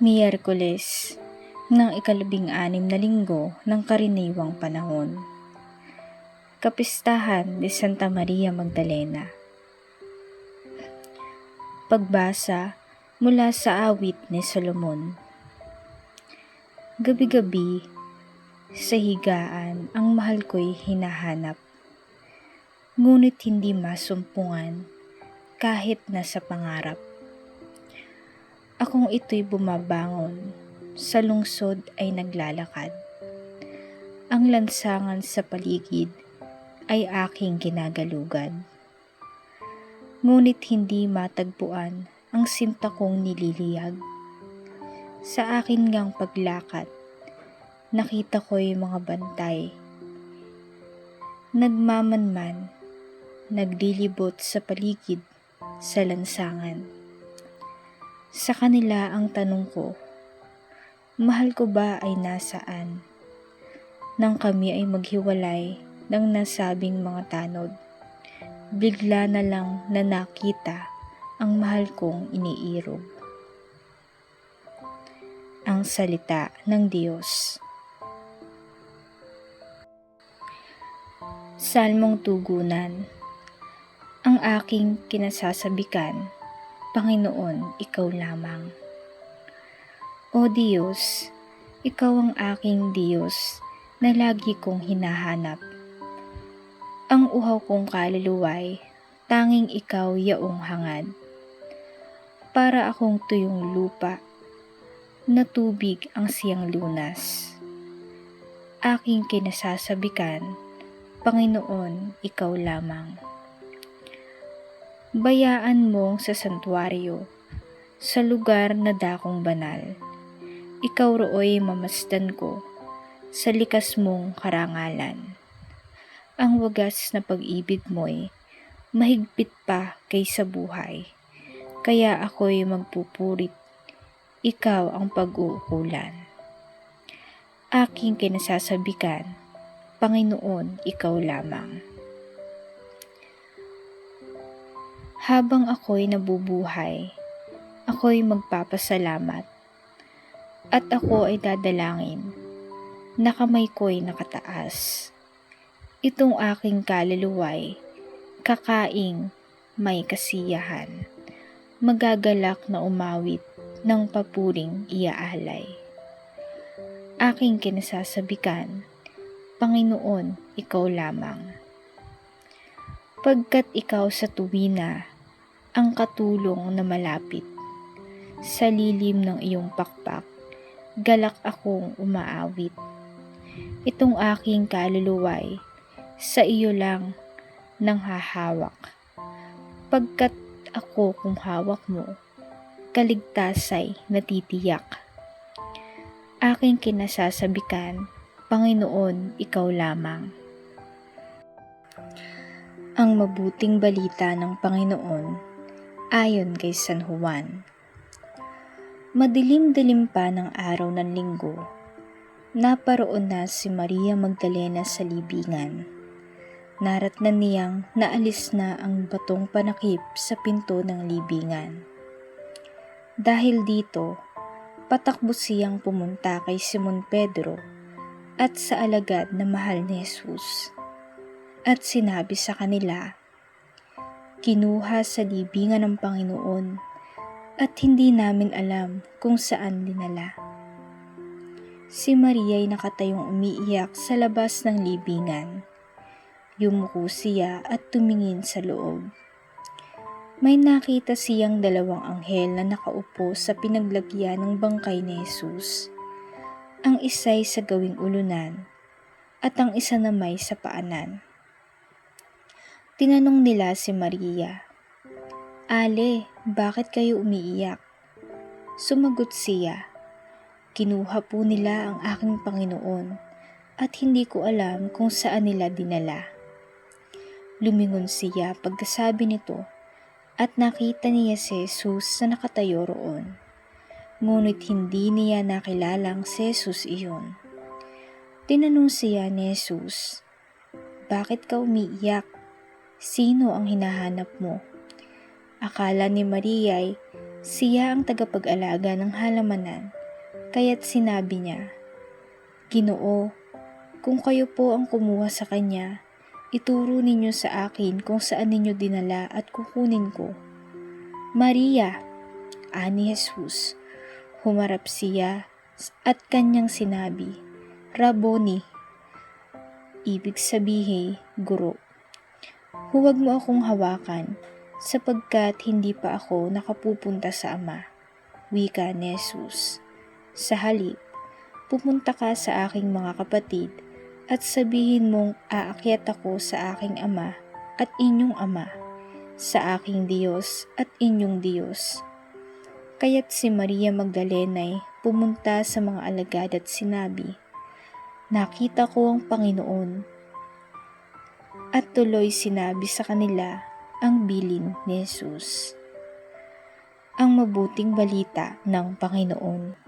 Miyerkules ng ika-16 na linggo ng karaniwang panahon. Kapistahan ni Santa Maria Magdalena. Pagbasa mula sa awit ni Solomon. Gabi-gabi sa higaan ang mahal ko'y hinahanap, ngunit hindi masumpungan kahit nasa pangarap. Akong ito'y bumabangon, sa lungsod ay naglalakad. Ang lansangan sa paligid ay aking ginagalugad. Ngunit hindi matagpuan ang sinta kong nililiyag. Sa akin ngang paglakad, nakita ko'y mga bantay. Nagmamanman, naglilibot sa paligid sa lansangan. Sa kanila ang tanong ko, mahal ko ba ay nasaan? Nang kami ay maghiwalay ng nasabing mga tanod, bigla na lang na nakita ang mahal kong iniirog. Ang salita ng Diyos. Salmong Tugunan. Ang aking kinasasabikan, Panginoon, Ikaw lamang. O Diyos, Ikaw ang aking Diyos na lagi kong hinahanap. Ang uhaw kong kaluluway, tanging Ikaw yaong hangad. Para akong tuyong lupa, na tubig ang siyang lunas. Aking kinasasabikan, Panginoon, Ikaw lamang. Bayaan mo sa santuaryo, sa lugar na dakong banal. Ikaw rooy mamasdan ko, sa likas mong karangalan. Ang wagas na pag-ibig mo'y mahigpit pa kaysa buhay, kaya ako'y magpupurit, ikaw ang pag-uukulan. Aking kinasasabikan, Panginoon, Ikaw lamang. Habang ako'y nabubuhay, ako'y magpapasalamat, at ako ay dadalangin, na kamay ko'y nakataas. Itong aking kaluluway, kakaing may kasiyahan, magagalak na umawit ng papuring iaalay. Aking kinasasabikan, Panginoon, Ikaw lamang. Pagkat Ikaw sa tuwina, ang katulong na malapit. Sa lilim ng iyong pakpak, galak akong umaawit. Itong aking kaluluway, sa iyo lang nang hahawak. Pagkat ako kung hawak mo, kaligtasay natitiyak. Aking kinasasabikan, Panginoon, Ikaw lamang. Ang mabuting balita ng Panginoon ayon kay San Juan. Madilim-dilim pa ng araw ng linggo, naparoon na si Maria Magdalena sa libingan. Naratnan niyang naalis na ang batong panakip sa pinto ng libingan. Dahil dito, patakbo siyang pumunta kay Simon Pedro at sa alagad na mahal ni Jesus. At sinabi sa kanila, kinuha sa libingan ng Panginoon at hindi namin alam kung saan dinala. Si Maria ay nakatayong umiiyak sa labas ng libingan. Yumuko siya at tumingin sa loob. May nakita siyang 2 anghel na nakaupo sa pinaglagyan ng bangkay ni Jesus. Ang isa'y sa gawing ulunan at ang isa namay sa paanan. Tinanong nila si Maria, Ale, bakit kayo umiiyak? Sumagot siya, kinuha po nila ang aking Panginoon at hindi ko alam kung saan nila dinala. Lumingon siya pagkasabi nito at nakita niya si Jesus na nakatayo roon. Ngunit hindi niya nakilalang si Jesus iyon. Tinanong siya ni Jesus, bakit ka umiiyak? Sino ang hinahanap mo? Akala ni Maria ay Siya ang tagapag-alaga ng halamanan, kaya't sinabi niya, "Ginoo, kung kayo po ang kumuha sa kanya, ituro ninyo sa akin kung saan ninyo dinala at kukunin ko." "Maria," ani Jesus. Humarap siya at kanyang sinabi, "Rabboni," ibig sabihin, guro. "Huwag mo akong hawakan, sapagkat hindi pa ako nakapupunta sa Ama," wika ni Jesus. "Sa halip, pumunta ka sa aking mga kapatid at sabihin mong aakyat ako sa aking Ama at inyong Ama, sa aking Diyos at inyong Diyos." Kaya't si Maria Magdalena ay pumunta sa mga alagad at sinabi, "Nakita ko ang Panginoon." At tuloy sinabi sa kanila ang bilin ni Jesus. Ang mabuting balita ng Panginoon.